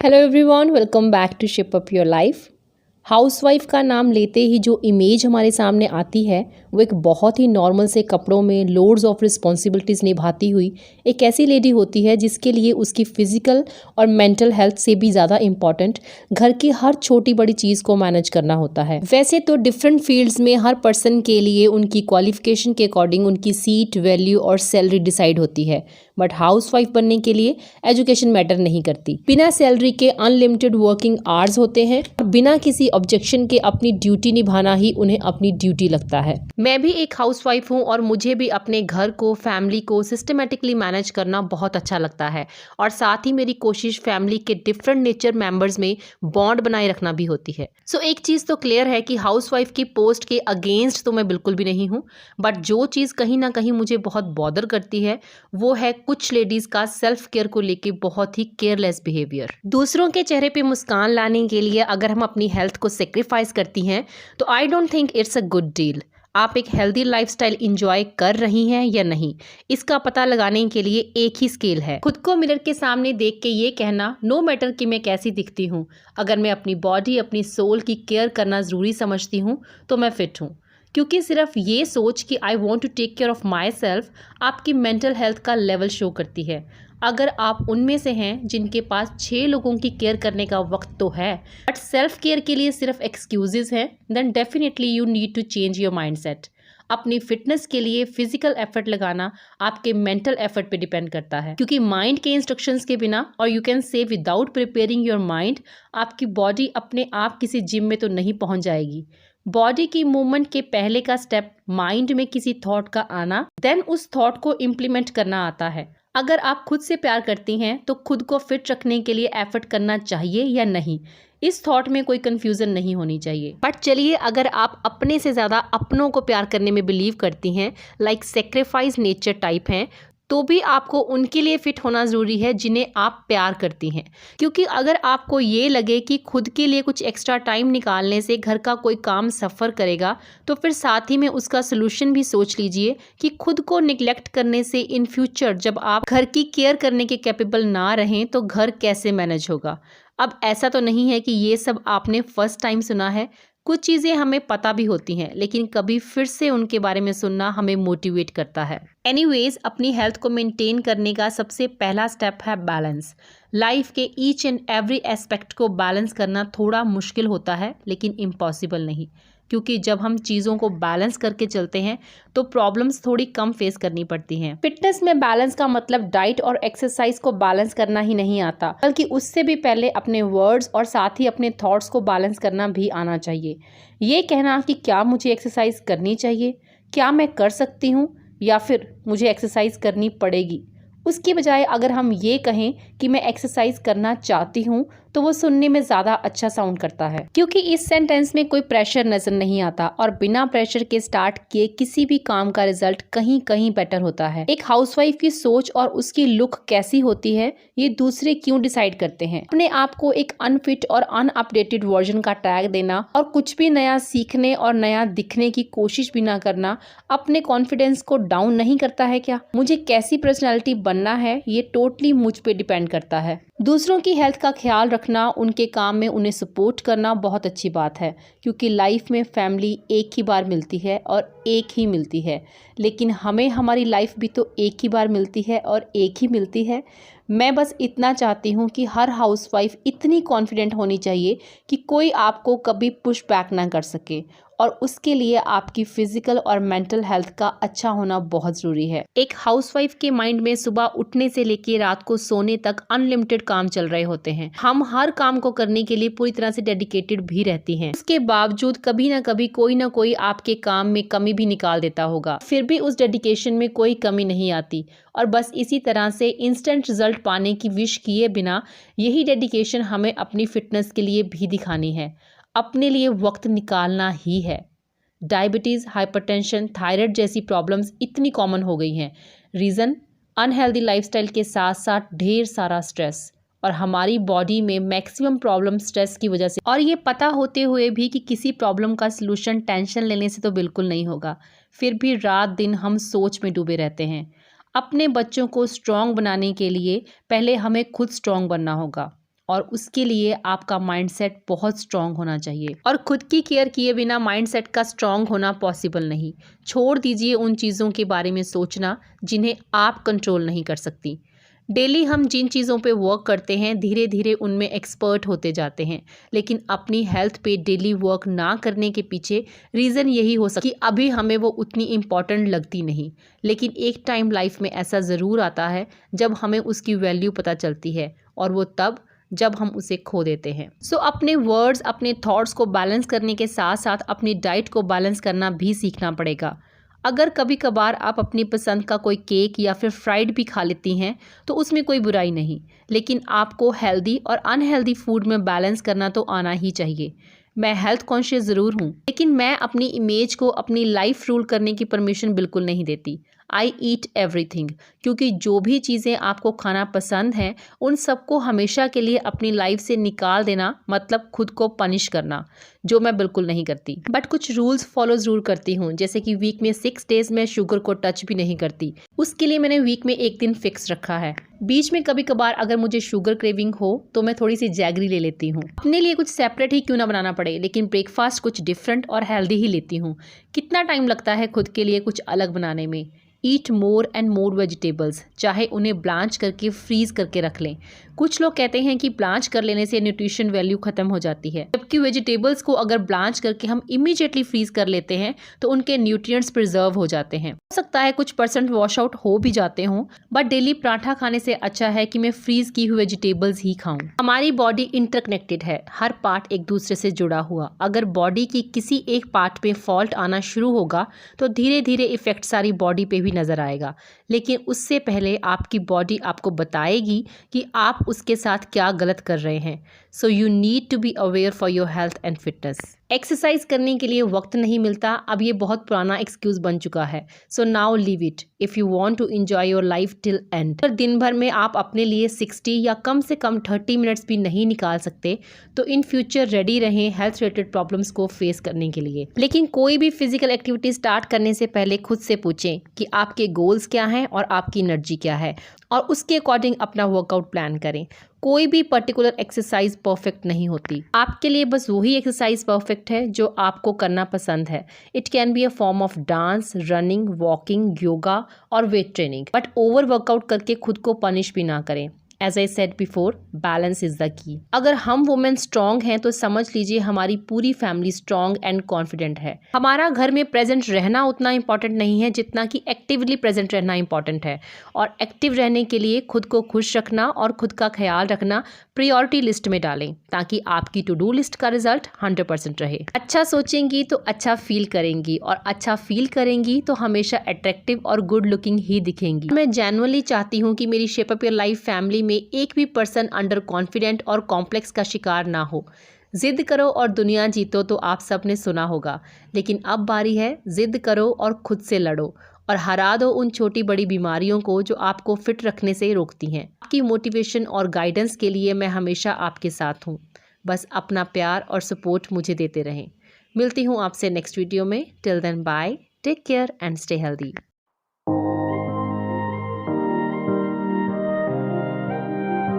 Hello everyone, welcome back to ship up your life. Housewife का नाम लेते ही जो इमेज हमारे सामने आती है वो एक बहुत ही नॉर्मल से कपड़ों में लोड्स ऑफ रिस्पॉन्सिबिलिटीज़ निभाती हुई एक ऐसी लेडी होती है जिसके लिए उसकी फिजिकल और मेंटल हेल्थ से भी ज़्यादा इम्पॉर्टेंट घर की हर छोटी बड़ी चीज़ को मैनेज करना होता है। वैसे तो डिफरेंट फील्ड्स में हर पर्सन के लिए उनकी क्वालिफिकेशन के अकॉर्डिंग उनकी सीट, वैल्यू और सैलरी डिसाइड होती है, बट हाउसवाइफ बनने के लिए एजुकेशन मैटर नहीं करती। बिना सैलरी के अनलिमिटेड वर्किंग आवर्स होते हैं, बिना किसी ऑब्जेक्शन के अपनी ड्यूटी निभाना ही उन्हें अपनी ड्यूटी लगता है। मैं भी एक हाउसवाइफ हूँ और मुझे भी अपने घर को, फैमिली को सिस्टमेटिकली मैनेज करना बहुत अच्छा लगता है और साथ ही मेरी कोशिश फैमिली के डिफरेंट नेचर मेंबर्स में बॉन्ड बनाए रखना भी होती है। सो एक चीज़ तो क्लियर है कि हाउसवाइफ की पोस्ट के अगेंस्ट तो मैं बिल्कुल भी नहीं हूँ, बट जो चीज़ कहीं ना कहीं मुझे बहुत बॉदर करती है वो है कुछ लेडीज का सेल्फ केयर को लेके बहुत ही केयरलेस बिहेवियर। दूसरों के चेहरे पे मुस्कान लाने के लिए अगर हम अपनी हेल्थ को सेक्रीफाइस करती हैं तो I don't think it's a good deal. आप एक हेल्दी लाइफस्टाइल इंजॉय कर रही हैं या नहीं, इसका पता लगाने के लिए एक ही स्केल है। खुद को मिरर के सामने देख के ये कहना, नो मैटर कि मैं कैसी दिखती हूँ, अगर मैं अपनी बॉडी, अपनी सोल की केयर करना ज़रूरी समझती हूँ तो मैं फिट हूँ। क्योंकि सिर्फ ये सोच कि I want to take care of myself आपकी मेंटल हेल्थ का लेवल शो करती है। अगर आप उनमें से हैं जिनके पास 6 लोगों की केयर करने का वक्त तो है बट सेल्फ केयर के लिए सिर्फ एक्सक्यूजेस हैं, then definitely you need to change your mindset. अपनी फिटनेस के लिए फिजिकल एफर्ट लगाना आपके मेंटल एफर्ट पे डिपेंड करता है, क्योंकि माइंड के इंस्ट्रक्शंस के बिना, और you can say without preparing your mind, आपकी बॉडी अपने आप किसी जिम में तो नहीं पहुंच जाएगी। बॉडी की मूवमेंट के पहले का स्टेप माइंड में किसी थॉट का आना, देन उस थॉट को इम्प्लीमेंट करना आता है। अगर आप खुद से प्यार करती हैं तो खुद को फिट रखने के लिए एफर्ट करना चाहिए या नहीं, इस थॉट में कोई कंफ्यूजन नहीं होनी चाहिए। बट चलिए, अगर आप अपने से ज़्यादा अपनों को प्यार करने में बिलीव करती हैं, लाइक सेक्रीफाइस नेचर टाइप हैं, तो भी आपको उनके लिए फिट होना ज़रूरी है जिन्हें आप प्यार करती हैं। क्योंकि अगर आपको ये लगे कि खुद के लिए कुछ एक्स्ट्रा टाइम निकालने से घर का कोई काम सफ़र करेगा, तो फिर साथ ही में उसका सोल्यूशन भी सोच लीजिए कि खुद को निगलेक्ट करने से इन फ्यूचर जब आप घर की केयर करने के कैपेबल ना रहें तो घर कैसे मैनेज होगा। अब ऐसा तो नहीं है कि ये सब आपने फर्स्ट टाइम सुना है, कुछ चीज़ें हमें पता भी होती हैं, लेकिन कभी फिर से उनके बारे में सुनना हमें मोटिवेट करता है। एनीवेज, अपनी हेल्थ को मेंटेन करने का सबसे पहला स्टेप है बैलेंस। लाइफ के ईच एंड एवरी एस्पेक्ट को बैलेंस करना थोड़ा मुश्किल होता है, लेकिन इम्पॉसिबल नहीं, क्योंकि जब हम चीज़ों को बैलेंस करके चलते हैं तो प्रॉब्लम्स थोड़ी कम फेस करनी पड़ती हैं। फिटनेस में बैलेंस का मतलब डाइट और एक्सरसाइज को बैलेंस करना ही नहीं आता, बल्कि उससे भी पहले अपने वर्ड्स और साथ ही अपने थॉट्स को बैलेंस करना भी आना चाहिए। ये कहना कि क्या मुझे एक्सरसाइज करनी चाहिए, क्या मैं कर सकती हूँ, या फिर मुझे एक्सरसाइज करनी पड़ेगी, उसकी बजाय अगर हम ये कहें कि मैं एक्सरसाइज करना चाहती हूँ तो वो सुनने में ज़्यादा अच्छा साउंड करता है, क्योंकि इस सेंटेंस में कोई प्रेशर नज़र नहीं आता और बिना प्रेशर के स्टार्ट किए किसी भी काम का रिजल्ट कहीं कहीं बेटर होता है। एक हाउसवाइफ की सोच और उसकी लुक कैसी होती है ये दूसरे क्यों डिसाइड करते हैं। अपने आप को एक अनफिट और अनअपडेटेड वर्जन का टैग देना और कुछ भी नया सीखने और नया दिखने की कोशिश भी ना करना अपने कॉन्फिडेंस को डाउन नहीं करता है क्या? मुझे कैसी पर्सनैलिटी बनना है ये टोटली मुझ पे डिपेंड करता है। दूसरों की हेल्थ का ख्याल रखना, उनके काम में उन्हें सपोर्ट करना बहुत अच्छी बात है, क्योंकि लाइफ में फैमिली एक ही बार मिलती है और एक ही मिलती है, लेकिन हमें हमारी लाइफ भी तो एक ही बार मिलती है और एक ही मिलती है। मैं बस इतना चाहती हूँ कि हर हाउसवाइफ इतनी कॉन्फिडेंट होनी चाहिए कि कोई आपको कभी पुश बैक ना कर सके, और उसके लिए आपकी फिजिकल और मेंटल हेल्थ का अच्छा होना बहुत ज़रूरी है। एक हाउसवाइफ के माइंड में सुबह उठने से लेकर रात को सोने तक अनलिमिटेड काम चल रहे होते हैं। हम हर काम को करने के लिए पूरी तरह से डेडिकेटेड भी रहती हैं। उसके बावजूद कभी ना कोई आपके काम में कमी भी निकाल देता होगा, फिर भी उस डेडिकेशन में कोई कमी नहीं आती, और बस इसी तरह से इंस्टेंट रिजल्ट पाने की विश किए बिना यही डेडिकेशन हमें अपनी फिटनेस के लिए भी दिखानी है, अपने लिए वक्त निकालना ही है। डायबिटीज़, हाइपरटेंशन, थायराइड जैसी प्रॉब्लम्स इतनी कॉमन हो गई हैं। रीज़न अनहेल्दी लाइफस्टाइल के साथ साथ ढेर सारा स्ट्रेस, और हमारी बॉडी में मैक्सिमम प्रॉब्लम स्ट्रेस की वजह से, और ये पता होते हुए भी कि किसी प्रॉब्लम का सलूशन टेंशन लेने से तो बिल्कुल नहीं होगा, फिर भी रात दिन हम सोच में डूबे रहते हैं। अपने बच्चों को स्ट्रॉन्ग बनाने के लिए पहले हमें खुद स्ट्रॉन्ग बनना होगा, और उसके लिए आपका माइंडसेट बहुत स्ट्रांग होना चाहिए। और खुद की केयर किए बिना माइंडसेट का स्ट्रांग होना पॉसिबल नहीं। छोड़ दीजिए उन चीज़ों के बारे में सोचना जिन्हें आप कंट्रोल नहीं कर सकती। डेली हम जिन चीज़ों पे वर्क करते हैं धीरे धीरे उनमें एक्सपर्ट होते जाते हैं, लेकिन अपनी हेल्थ पे डेली वर्क ना करने के पीछे रीज़न यही हो सकता है कि अभी हमें वो उतनी इम्पॉर्टेंट लगती नहीं। लेकिन एक टाइम लाइफ में ऐसा ज़रूर आता है जब हमें उसकी वैल्यू पता चलती है, और वो तब जब हम उसे खो देते हैं। सो अपने वर्ड्स, अपने थॉट्स को बैलेंस करने के साथ साथ अपनी डाइट को बैलेंस करना भी सीखना पड़ेगा। अगर कभी कभार आप अपनी पसंद का कोई केक या फिर फ्राइड भी खा लेती हैं तो उसमें कोई बुराई नहीं, लेकिन आपको हेल्दी और अनहेल्दी फूड में बैलेंस करना तो आना ही चाहिए। मैं हेल्थ कॉन्शियस ज़रूर हूँ, लेकिन मैं अपनी इमेज को अपनी लाइफ रूल करने की परमिशन बिल्कुल नहीं देती। आई ईट एवरीथिंग, क्योंकि जो भी चीज़ें आपको खाना पसंद हैं उन सबको हमेशा के लिए अपनी लाइफ से निकाल देना मतलब खुद को पनिश करना, जो मैं बिल्कुल नहीं करती। बट कुछ रूल्स फॉलो ज़रूर करती हूँ, जैसे कि वीक में 6 डेज़ में शुगर को टच भी नहीं करती। उसके लिए मैंने वीक में एक दिन फिक्स रखा है। बीच में कभी कभार अगर मुझे शुगर क्रेविंग हो तो मैं थोड़ी सी जैगरी ले लेती हूँ। अपने लिए कुछ सेपरेट ही क्यों ना बनाना पड़े, लेकिन ब्रेकफास्ट कुछ डिफरेंट और हेल्दी ही लेती हूँ। कितना टाइम लगता है खुद के लिए कुछ अलग बनाने में। ईट मोर एंड मोर वेजिटेबल्स, चाहे उन्हें ब्लांच करके फ्रीज करके रख लें। कुछ लोग कहते हैं कि ब्लांच कर लेने से न्यूट्रिशन वैल्यू खत्म हो जाती है, जबकि वेजिटेबल्स को अगर ब्लांच करके हम इमीडिएटली फ्रीज कर लेते हैं तो उनके न्यूट्रिएंट्स प्रिजर्व हो जाते हैं। हो सकता है कुछ परसेंट वॉश आउट हो भी जाते हों, बट डेली पराठा खाने से अच्छा है कि मैं फ्रीज की हुई वेजिटेबल्स ही खाऊं। हमारी बॉडी इंटरकनेक्टेड है, हर पार्ट एक दूसरे से जुड़ा हुआ। अगर बॉडी की किसी एक पार्ट पे फॉल्ट आना शुरू होगा तो धीरे धीरे इफेक्ट सारी बॉडी पे भी नजर आएगा, लेकिन उससे पहले आपकी बॉडी आपको बताएगी कि आप उसके साथ क्या गलत कर रहे हैं। So you need to be aware for your health and fitness. Exercise करने के लिए वक्त नहीं मिलता, अब ये बहुत पुराना एक्सक्यूज बन चुका है। So now leave it if you want to enjoy your life till end. अगर दिन भर में आप अपने लिए 60 या कम से कम 30 मिनट्स भी नहीं निकाल सकते तो इन फ्यूचर रेडी रहें हेल्थ रिलेटेड प्रॉब्लम्स को फेस करने के लिए। लेकिन कोई भी फिजिकल एक्टिविटी स्टार्ट करने से पहले खुद से पूछें कि आपके गोल्स क्या हैं और आपकी एनर्जी क्या है, और उसके अकॉर्डिंग अपना वर्कआउट प्लान करें। कोई भी पर्टिकुलर एक्सरसाइज परफेक्ट नहीं होती, आपके लिए बस वही एक्सरसाइज परफेक्ट है जो आपको करना पसंद है। It can be a form of dance, running, walking, yoga और weight training, but over workout करके खुद को पनिश भी ना करें। As I said before, balance is the key. अगर हम वुमेन स्ट्रांग हैं तो समझ लीजिए हमारी पूरी फैमिली स्ट्रांग एंड कॉन्फिडेंट है। हमारा घर में प्रेजेंट रहना उतना इंपॉर्टेंट नहीं है जितना कि एक्टिवली प्रेजेंट रहना इंपॉर्टेंट है, और एक्टिव रहने के लिए खुद को खुश रखना और खुद का ख्याल रखना प्रायोरिटी लिस्ट में डालें, ताकि आपकी टू डू लिस्ट का रिजल्ट 100% रहे। अच्छा सोचेंगी तो अच्छा फील करेंगी, और अच्छा फील करेंगी तो हमेशा अट्रैक्टिव और गुड लुकिंग ही दिखेंगी। मैं जेन्युइनली चाहती हूँ कि मेरी shape up your life family में एक भी पर्सन अंडर कॉन्फिडेंट और कॉम्प्लेक्स का शिकार ना हो। जिद करो और दुनिया जीतो तो आप सब ने सुना होगा, लेकिन अब बारी है जिद करो और खुद से लड़ो और हरा दो उन छोटी बड़ी बीमारियों को जो आपको फिट रखने से रोकती हैं। आपकी मोटिवेशन और गाइडेंस के लिए मैं हमेशा आपके साथ हूँ। बस अपना प्यार और सपोर्ट मुझे देते रहें। मिलती हूँ आपसे नेक्स्ट वीडियो में। Till then bye, take care and stay healthy.